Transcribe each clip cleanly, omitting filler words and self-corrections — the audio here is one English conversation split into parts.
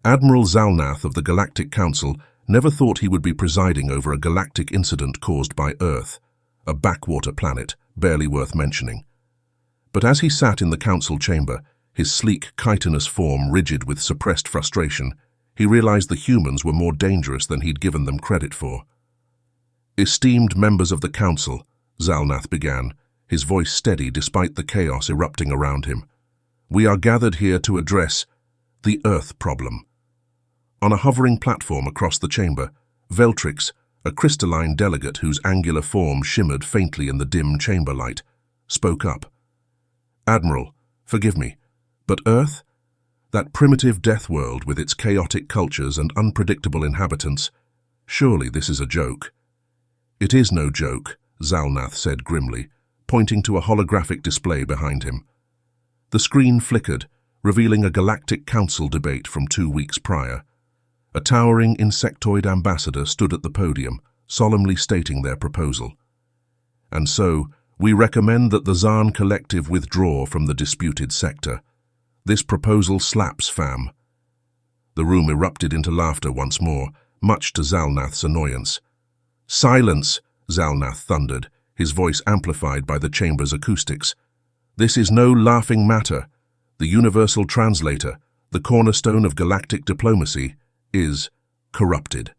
Admiral Zalnath of the Galactic Council never thought he would be presiding over a galactic incident caused by Earth, a backwater planet, barely worth mentioning. But as he sat in the council chamber, his sleek, chitinous form rigid with suppressed frustration, he realized the humans were more dangerous than he'd given them credit for. "Esteemed members of the council," Zalnath began, his voice steady despite the chaos erupting around him. "We are gathered here to address the Earth problem." On a hovering platform across the chamber, Veltrix, a crystalline delegate whose angular form shimmered faintly in the dim chamber light, spoke up. "Admiral, forgive me, but Earth? That primitive death world with its chaotic cultures and unpredictable inhabitants, surely this is a joke." "It is no joke," Zalnath said grimly, pointing to a holographic display behind him. The screen flickered, revealing a Galactic Council debate from 2 weeks prior. A towering insectoid ambassador stood at the podium, solemnly stating their proposal. "And so, we recommend that the Zaan Collective withdraw from the disputed sector. This proposal slaps, fam." The room erupted into laughter once more, much to Zalnath's annoyance. "Silence!" Zalnath thundered, his voice amplified by the chamber's acoustics. "This is no laughing matter. The Universal Translator, the cornerstone of galactic diplomacy, is corrupted."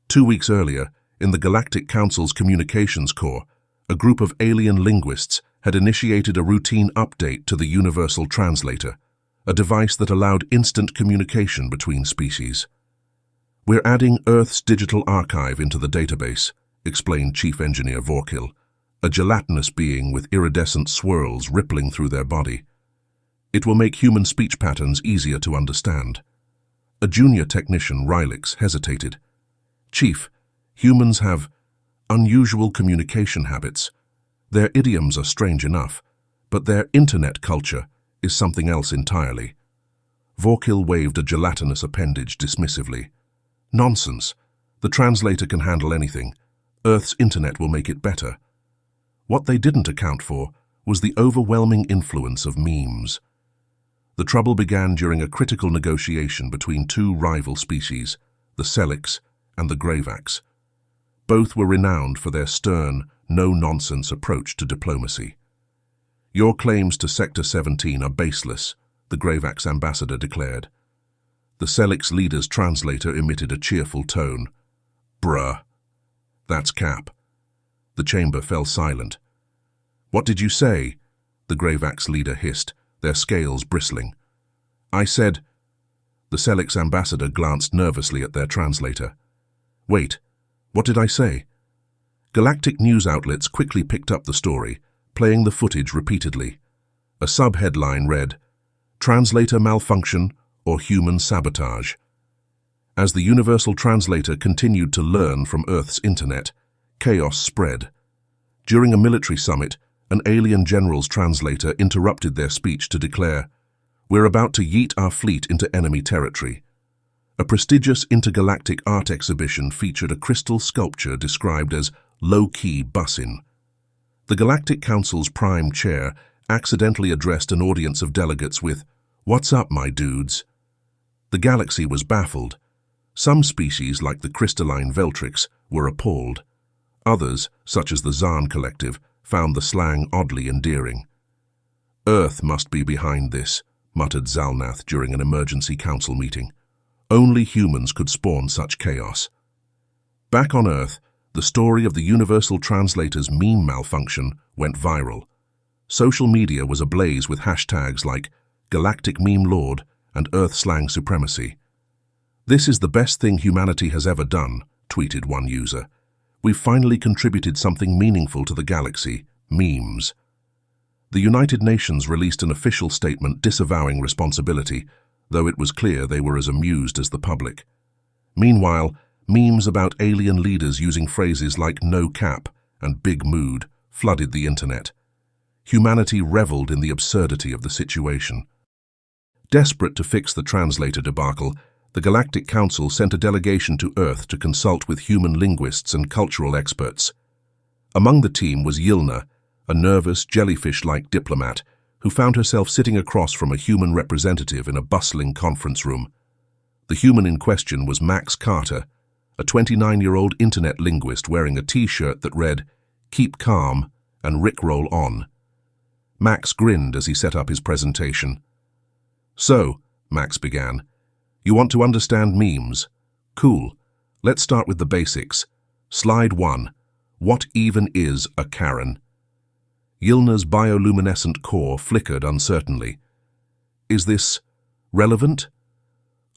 2 weeks earlier, in the Galactic Council's Communications Corps, a group of alien linguists had initiated a routine update to the Universal Translator, a device that allowed instant communication between species. "We're adding Earth's digital archive into the database," explained Chief Engineer Vorkil, a gelatinous being with iridescent swirls rippling through their body. "It will make human speech patterns easier to understand." A junior technician, Rylix, hesitated. "Chief, humans have unusual communication habits. Their idioms are strange enough, but their internet culture is something else entirely." Vorkil waved a gelatinous appendage dismissively. "Nonsense. The translator can handle anything. Earth's internet will make it better." What they didn't account for was the overwhelming influence of memes. The trouble began during a critical negotiation between 2 rival species, the Selix and the Greyvax. Both were renowned for their stern, no-nonsense approach to diplomacy. "Your claims to Sector 17 are baseless," the Greyvax ambassador declared. The Selix leader's translator emitted a cheerful tone. "Bruh. That's cap." The chamber fell silent. "What did you say?" the Greyvax leader hissed, their scales bristling. "I said—" The Selix ambassador glanced nervously at their translator. "Wait, what did I say?" Galactic news outlets quickly picked up the story, playing the footage repeatedly. A sub-headline read, "Translator malfunction or human sabotage." As the Universal Translator continued to learn from Earth's internet, chaos spread. During a military summit, an alien general's translator interrupted their speech to declare, "We're about to yeet our fleet into enemy territory." A prestigious intergalactic art exhibition featured a crystal sculpture described as low-key bussin'. The Galactic Council's prime chair accidentally addressed an audience of delegates with, "What's up, my dudes?" The galaxy was baffled. Some species, like the crystalline Veltrix, were appalled. Others, such as the Zaan Collective, found the slang oddly endearing. "Earth must be behind this," muttered Zalnath during an emergency council meeting. "Only humans could spawn such chaos." Back on Earth, the story of the Universal Translator's meme malfunction went viral. Social media was ablaze with hashtags like Galactic Meme Lord and Earth Slang Supremacy. "This is the best thing humanity has ever done," tweeted one user. "We've finally contributed something meaningful to the galaxy, memes." The United Nations released an official statement disavowing responsibility, though it was clear they were as amused as the public. Meanwhile, memes about alien leaders using phrases like "no cap" and "big mood" flooded the internet. Humanity reveled in the absurdity of the situation. Desperate to fix the translator debacle, the Galactic Council sent a delegation to Earth to consult with human linguists and cultural experts. Among the team was Yilna, a nervous, jellyfish-like diplomat who found herself sitting across from a human representative in a bustling conference room. The human in question was Max Carter, a 29-year-old internet linguist wearing a t-shirt that read, "Keep calm and Rickroll on." Max grinned as he set up his presentation. "So," Max began, "you want to understand memes? Cool. Let's start with the basics. Slide 1. What even is a Karen?" Yilna's bioluminescent core flickered uncertainly. "Is this relevant?"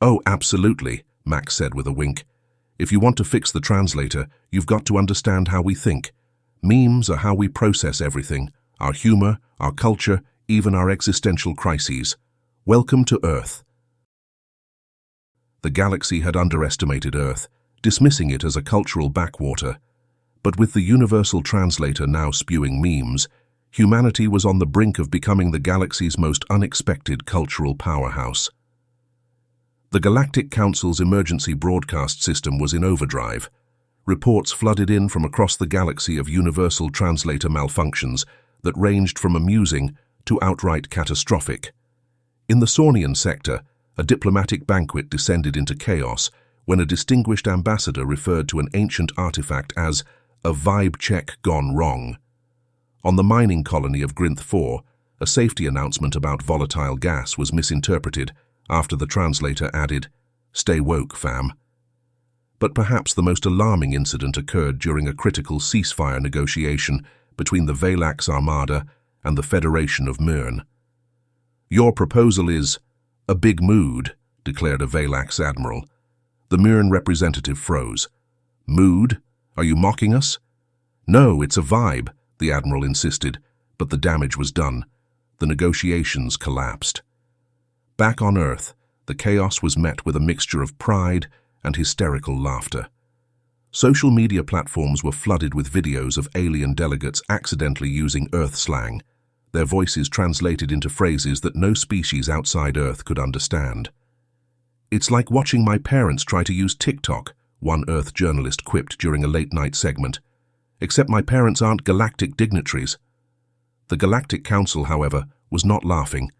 "Oh, absolutely," Max said with a wink. "If you want to fix the translator, you've got to understand how we think. Memes are how we process everything, our humor, our culture, even our existential crises. Welcome to Earth." The galaxy had underestimated Earth, dismissing it as a cultural backwater. But with the universal translator now spewing memes, humanity was on the brink of becoming the galaxy's most unexpected cultural powerhouse. The Galactic Council's emergency broadcast system was in overdrive. Reports flooded in from across the galaxy of universal translator malfunctions that ranged from amusing to outright catastrophic. In the Saurnian sector, a diplomatic banquet descended into chaos when a distinguished ambassador referred to an ancient artifact as a vibe check gone wrong. On the mining colony of Grinth 4, a safety announcement about volatile gas was misinterpreted after the translator added, "Stay woke, fam." But perhaps the most alarming incident occurred during a critical ceasefire negotiation between the Valax Armada and the Federation of Myrn. "Your proposal is a big mood," declared a Valax admiral. The Myrn representative froze. "Mood? Are you mocking us?" "No, it's a vibe," the admiral insisted, but the damage was done. The negotiations collapsed. Back on Earth, the chaos was met with a mixture of pride and hysterical laughter. Social media platforms were flooded with videos of alien delegates accidentally using Earth slang, their voices translated into phrases that no species outside Earth could understand. "It's like watching my parents try to use TikTok," one Earth journalist quipped during a late-night segment. "Except my parents aren't galactic dignitaries." The Galactic Council, however, was not laughing.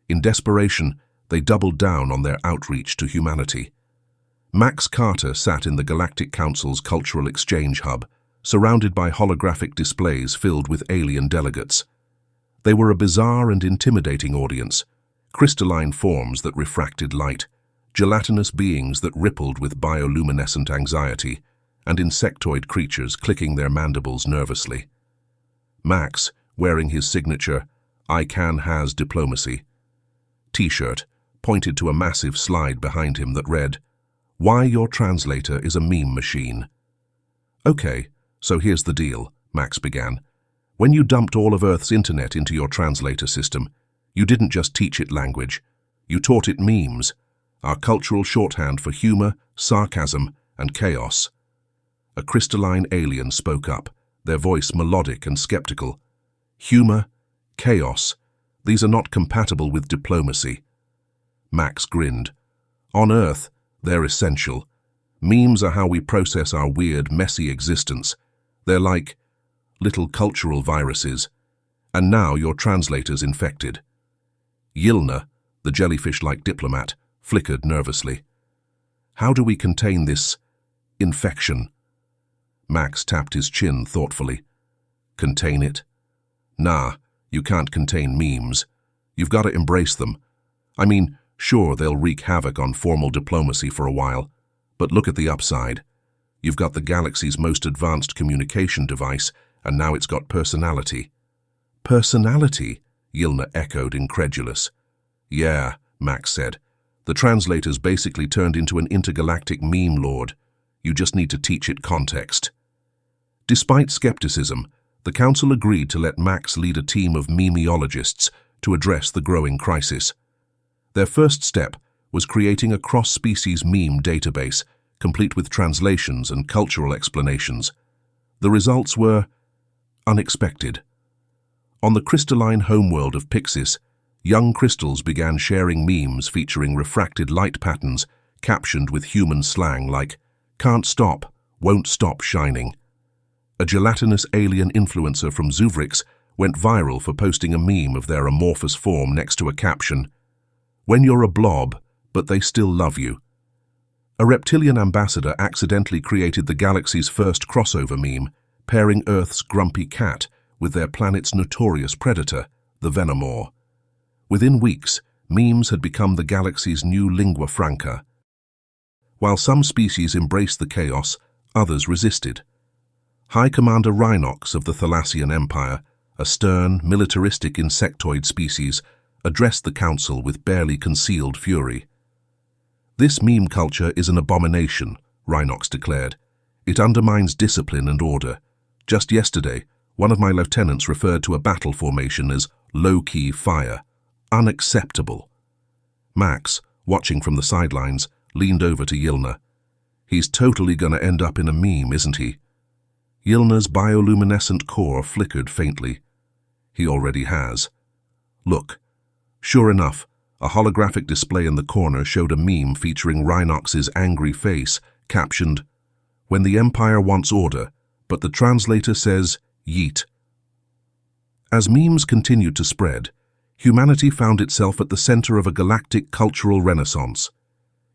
In desperation, they doubled down on their outreach to humanity. Max Carter sat in the Galactic Council's cultural exchange hub, surrounded by holographic displays filled with alien delegates. They were a bizarre and intimidating audience, crystalline forms that refracted light, gelatinous beings that rippled with bioluminescent anxiety, and insectoid creatures clicking their mandibles nervously. Max, wearing his signature "I Can Has Diplomacy" t-shirt, pointed to a massive slide behind him that read, "Why your translator is a meme machine." "Okay, so here's the deal," Max began. "When you dumped all of Earth's internet into your translator system, you didn't just teach it language. You taught it memes, our cultural shorthand for humor, sarcasm, and chaos." A crystalline alien spoke up, their voice melodic and skeptical. "Humor, chaos, these are not compatible with diplomacy." Max grinned. "On Earth, they're essential. Memes are how we process our weird, messy existence. They're like little cultural viruses. And now your translator's infected." Yilna, the jellyfish-like diplomat, flickered nervously. "How do we contain this infection?" Max tapped his chin thoughtfully. "Contain it? Nah, you can't contain memes. You've got to embrace them. I mean, sure, they'll wreak havoc on formal diplomacy for a while, but look at the upside. You've got the galaxy's most advanced communication device, and now it's got personality." "Personality?" Yilna echoed, incredulous. "Yeah," Max said. "The translator's basically turned into an intergalactic meme lord. You just need to teach it context." Despite skepticism, the Council agreed to let Max lead a team of memeologists to address the growing crisis. Their first step was creating a cross-species meme database, complete with translations and cultural explanations. The results were unexpected. On the crystalline homeworld of Pixis, young crystals began sharing memes featuring refracted light patterns captioned with human slang like, "Can't stop, won't stop shining." A gelatinous alien influencer from Zuvrix went viral for posting a meme of their amorphous form next to a caption, "When you're a blob, but they still love you." A reptilian ambassador accidentally created the galaxy's first crossover meme, pairing Earth's grumpy cat with their planet's notorious predator, the Venomore. Within weeks, memes had become the galaxy's new lingua franca. While some species embraced the chaos, others resisted. High Commander Rhinox of the Thalassian Empire, a stern, militaristic insectoid species, addressed the Council with barely concealed fury. "This meme culture is an abomination," Rhinox declared. "It undermines discipline and order. Just yesterday, one of my lieutenants referred to a battle formation as low-key fire. Unacceptable." Max, watching from the sidelines, leaned over to Yilna. "He's totally gonna end up in a meme, isn't he?" Yilna's bioluminescent core flickered faintly. "He already has. Look." Sure enough, a holographic display in the corner showed a meme featuring Rhinox's angry face, captioned, "When the Empire wants order, but the translator says, yeet." As memes continued to spread, humanity found itself at the center of a galactic cultural renaissance.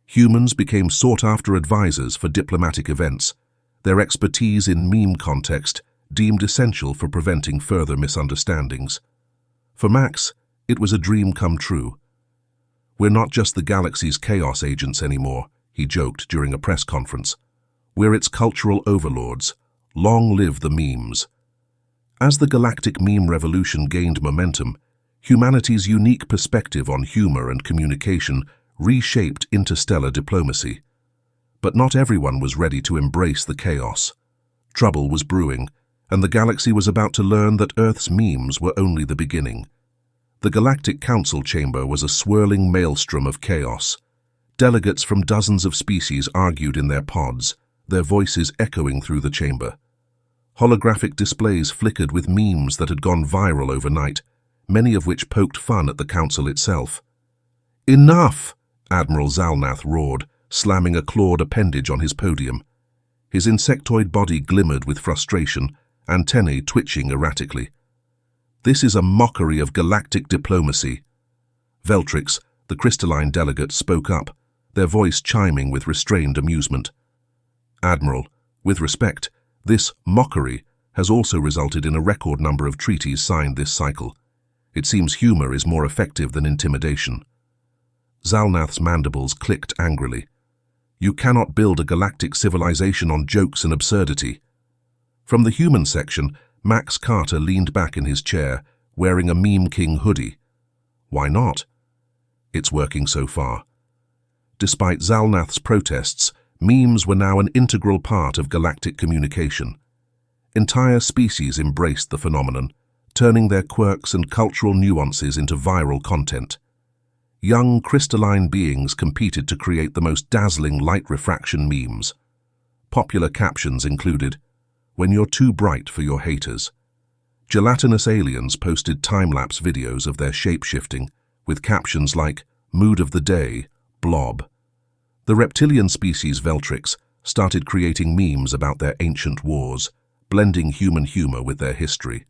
Humans became sought-after advisors for diplomatic events, their expertise in meme context deemed essential for preventing further misunderstandings. For Max, it was a dream come true. "We're not just the galaxy's chaos agents anymore," he joked during a press conference. "We're its cultural overlords. Long live the memes." As the galactic meme revolution gained momentum, humanity's unique perspective on humor and communication reshaped interstellar diplomacy. But not everyone was ready to embrace the chaos. Trouble was brewing, and the galaxy was about to learn that Earth's memes were only the beginning. The Galactic Council chamber was a swirling maelstrom of chaos. Delegates from dozens of species argued in their pods, their voices echoing through the chamber. Holographic displays flickered with memes that had gone viral overnight, many of which poked fun at the Council itself. "Enough!" Admiral Zalnath roared, slamming a clawed appendage on his podium. His insectoid body glimmered with frustration, antennae twitching erratically. "This is a mockery of galactic diplomacy." Veltrix, the crystalline delegate, spoke up, their voice chiming with restrained amusement. "Admiral, with respect, this mockery has also resulted in a record number of treaties signed this cycle. It seems humor is more effective than intimidation." Zalnath's mandibles clicked angrily. "You cannot build a galactic civilization on jokes and absurdity." From the human section, Max Carter leaned back in his chair, wearing a Meme King hoodie. "Why not?" "It's working so far." Despite Zalnath's protests, memes were now an integral part of galactic communication. Entire species embraced the phenomenon, turning their quirks and cultural nuances into viral content. Young, crystalline beings competed to create the most dazzling light refraction memes. Popular captions included, "When you're too bright for your haters." Gelatinous aliens posted time-lapse videos of their shape-shifting, with captions like, "Mood of the day, blob." The reptilian species Veltrix started creating memes about their ancient wars, blending human humor with their history.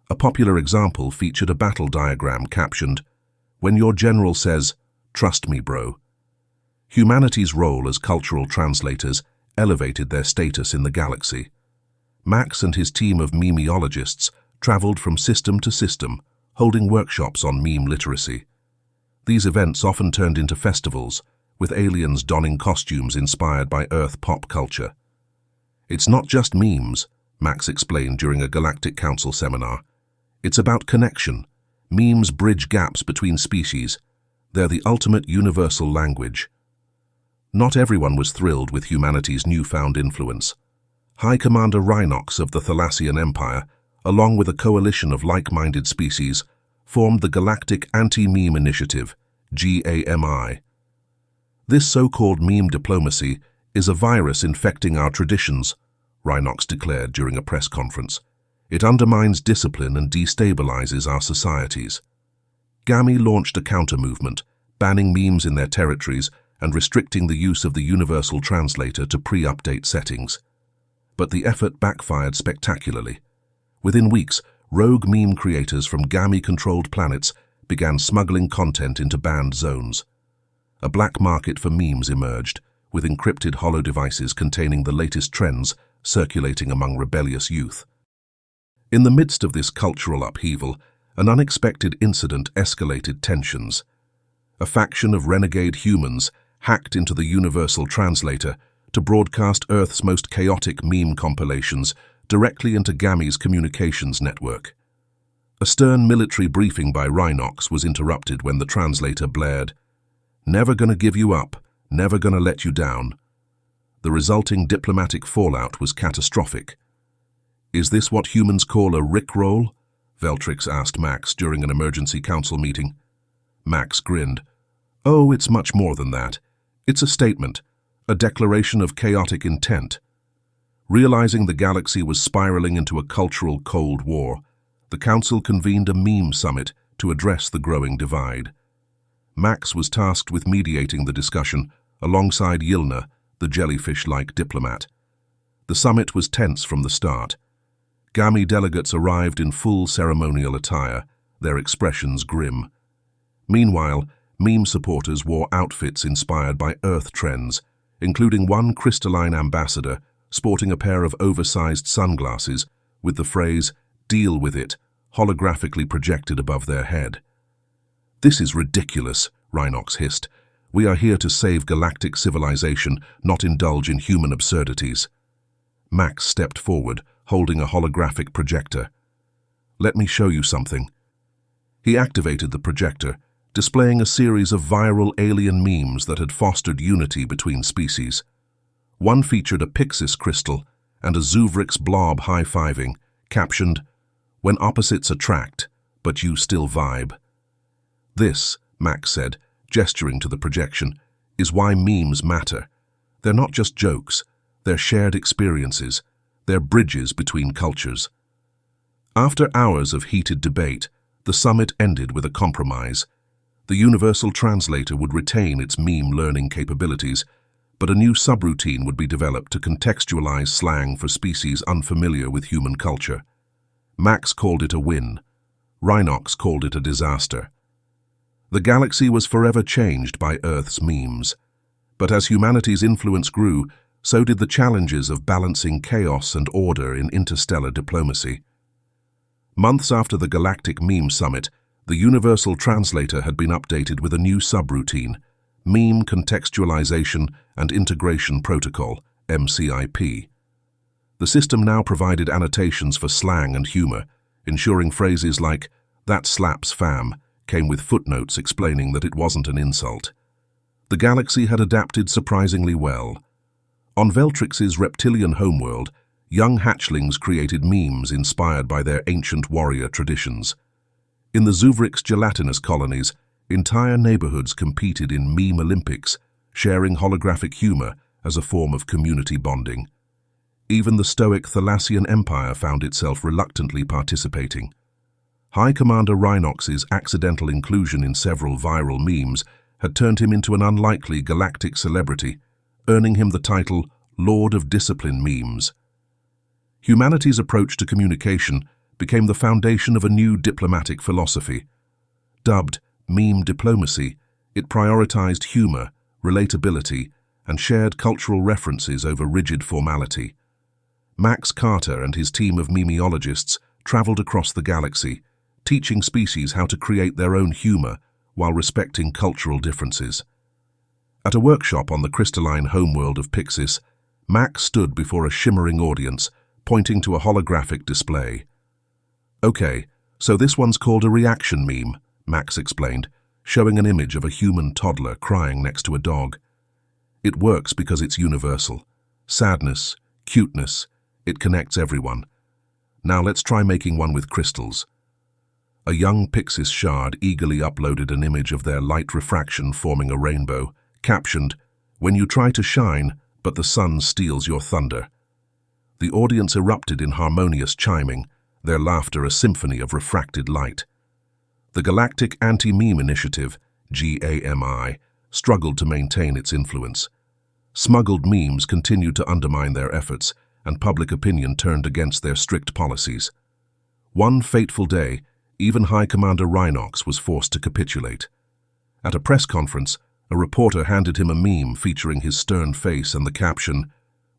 A popular example featured a battle diagram captioned, "When your general says, 'Trust me, bro.'" Humanity's role as cultural translators elevated their status in the galaxy. Max and his team of memeologists traveled from system to system, holding workshops on meme literacy. These events often turned into festivals, with aliens donning costumes inspired by Earth pop culture. "It's not just memes," Max explained during a Galactic Council seminar. "It's about connection. Memes bridge gaps between species. They're the ultimate universal language." Not everyone was thrilled with humanity's newfound influence. High Commander Rhinox of the Thalassian Empire, along with a coalition of like-minded species, formed the Galactic Anti-Meme Initiative, GAMI. "This so-called meme diplomacy is a virus infecting our traditions," Rhinox declared during a press conference. "It undermines discipline and destabilizes our societies." GAMI launched a counter-movement, banning memes in their territories and restricting the use of the Universal Translator to pre-update settings. But the effort backfired spectacularly. Within weeks, rogue meme creators from GAMI-controlled planets began smuggling content into banned zones. A black market for memes emerged, with encrypted holo devices containing the latest trends circulating among rebellious youth. In the midst of this cultural upheaval, an unexpected incident escalated tensions. A faction of renegade humans hacked into the Universal Translator to broadcast Earth's most chaotic meme compilations directly into Gammy's communications network. A stern military briefing by Rhinox was interrupted when the translator blared, "Never gonna give you up, never gonna let you down." The resulting diplomatic fallout was catastrophic. "Is this what humans call a Rickroll?" Veltrix asked Max during an emergency council meeting. Max grinned. "Oh, it's much more than that. It's a statement, a declaration of chaotic intent." Realizing the galaxy was spiraling into a cultural Cold War, the Council convened a meme summit to address the growing divide. Max was tasked with mediating the discussion alongside Yilna, the jellyfish-like diplomat. The summit was tense from the start. Gammy delegates arrived in full ceremonial attire, their expressions grim. Meanwhile, meme supporters wore outfits inspired by Earth trends, including one crystalline ambassador sporting a pair of oversized sunglasses with the phrase, "Deal with it," holographically projected above their head. "This is ridiculous," Rhinox hissed. "We are here to save galactic civilization, not indulge in human absurdities." Max stepped forward, holding a holographic projector. "Let me show you something." He activated the projector, displaying a series of viral alien memes that had fostered unity between species. One featured a Pyxis crystal and a Zuvrix blob high-fiving, captioned, "When opposites attract, but you still vibe." "This," Max said, gesturing to the projection, "is why memes matter. They're not just jokes, they're shared experiences, they're bridges between cultures." After hours of heated debate, the summit ended with a compromise. The Universal Translator would retain its meme learning capabilities, but a new subroutine would be developed to contextualize slang for species unfamiliar with human culture. Max called it a win. Rhinox called it a disaster. The galaxy was forever changed by Earth's memes. But as humanity's influence grew, so did the challenges of balancing chaos and order in interstellar diplomacy. Months after the Galactic Meme Summit, the Universal Translator had been updated with a new subroutine, Meme Contextualization and Integration Protocol, MCIP. The system now provided annotations for slang and humor, ensuring phrases like, "That slaps fam," came with footnotes explaining that it wasn't an insult. The galaxy had adapted surprisingly well. On Veltrix's reptilian homeworld, young hatchlings created memes inspired by their ancient warrior traditions. In the Zuvrix gelatinous colonies, entire neighborhoods competed in meme Olympics, sharing holographic humor as a form of community bonding. Even the stoic Thalassian Empire found itself reluctantly participating. High Commander Rhinox's accidental inclusion in several viral memes had turned him into an unlikely galactic celebrity, earning him the title Lord of Discipline Memes. Humanity's approach to communication became the foundation of a new diplomatic philosophy. Dubbed meme diplomacy, it prioritized humor, relatability, and shared cultural references over rigid formality. Max Carter and his team of memeologists traveled across the galaxy, teaching species how to create their own humor while respecting cultural differences. At a workshop on the crystalline homeworld of Pyxis, Max stood before a shimmering audience, pointing to a holographic display. "Okay, so this one's called a reaction meme," Max explained, showing an image of a human toddler crying next to a dog. "It works because it's universal. Sadness, cuteness, it connects everyone. Now let's try making one with crystals." A young Pyxis shard eagerly uploaded an image of their light refraction forming a rainbow, captioned, "When you try to shine, but the sun steals your thunder." The audience erupted in harmonious chiming, their laughter a symphony of refracted light. The Galactic Anti-Meme Initiative, GAMI, struggled to maintain its influence. Smuggled memes continued to undermine their efforts, and public opinion turned against their strict policies. One fateful day, even High Commander Rhinox was forced to capitulate. At a press conference, A reporter handed him a meme featuring his stern face and the caption,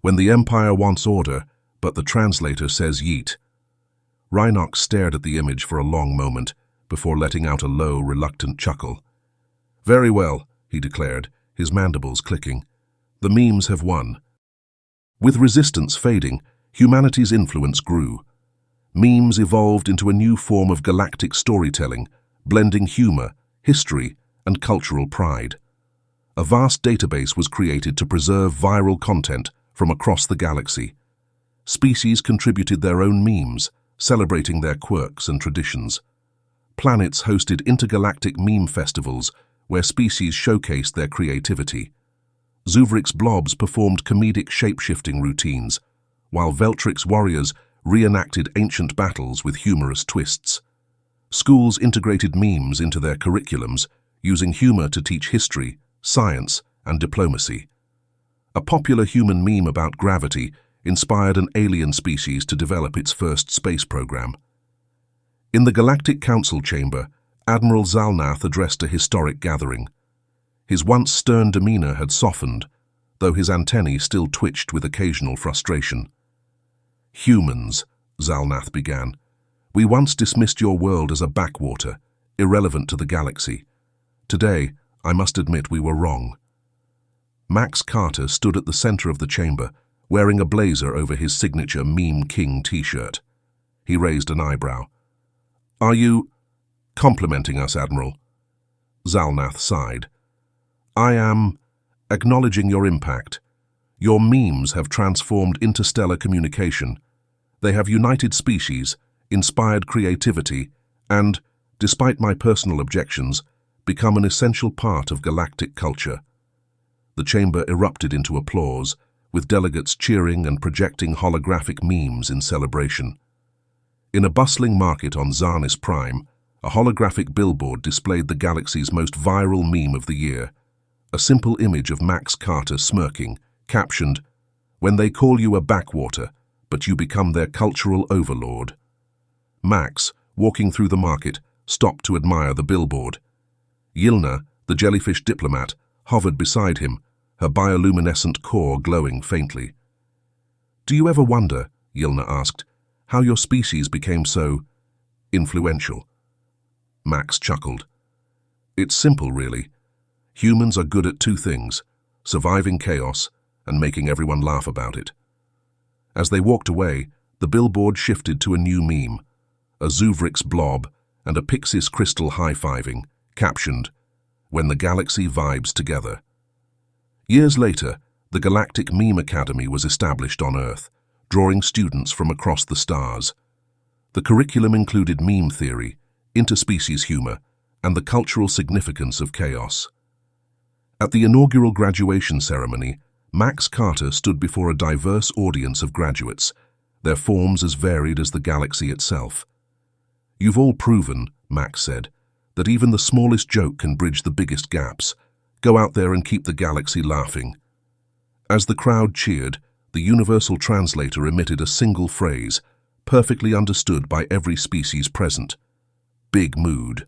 "When the Empire wants order, but the translator says yeet." Rhinox stared at the image for a long moment before letting out a low, reluctant chuckle. "Very well," he declared, his mandibles clicking. "The memes have won." With resistance fading, humanity's influence grew. Memes evolved into a new form of galactic storytelling, blending humor, history, and cultural pride. A vast database was created to preserve viral content from across the galaxy. Species contributed their own memes, celebrating their quirks and traditions. Planets hosted intergalactic meme festivals where species showcased their creativity. Zuvrix blobs performed comedic shape-shifting routines, while Veltrix warriors reenacted ancient battles with humorous twists. Schools integrated memes into their curriculums, using humor to teach history, science, and diplomacy. A popular human meme about gravity inspired an alien species to develop its first space program. In the Galactic Council chamber, Admiral Zalnath addressed a historic gathering. His once stern demeanor had softened, though his antennae still twitched with occasional frustration. "Humans," Zalnath began, "we once dismissed your world as a backwater, irrelevant to the galaxy. Today, I must admit we were wrong." Max Carter stood at the center of the chamber, wearing a blazer over his signature Meme King t-shirt. He raised an eyebrow. "Are you complimenting us, Admiral?" Zalnath sighed. "I am acknowledging your impact. Your memes have transformed interstellar communication. They have united species, inspired creativity, and, despite my personal objections, become an essential part of galactic culture." The chamber erupted into applause, with delegates cheering and projecting holographic memes in celebration. In a bustling market on Zarnis Prime, a holographic billboard displayed the galaxy's most viral meme of the year, a simple image of Max Carter smirking, captioned, "When they call you a backwater, but you become their cultural overlord." Max, walking through the market, stopped to admire the billboard. Yilna, the jellyfish diplomat, hovered beside him, her bioluminescent core glowing faintly. "Do you ever wonder," Yilna asked, "how your species became so influential?" Max chuckled. "It's simple, really. Humans are good at two things, surviving chaos and making everyone laugh about it." As they walked away, the billboard shifted to a new meme, a Zuvrix blob and a Pixis crystal high-fiving, captioned, "When the galaxy vibes together." Years later, the Galactic Meme Academy was established on Earth, drawing students from across the stars. The curriculum included meme theory, interspecies humor, and the cultural significance of chaos. At the inaugural graduation ceremony, Max Carter stood before a diverse audience of graduates, their forms as varied as the galaxy itself. "You've all proven," Max said, "that even the smallest joke can bridge the biggest gaps. Go out there and keep the galaxy laughing." As the crowd cheered, the universal translator emitted a single phrase, perfectly understood by every species present. "Big mood."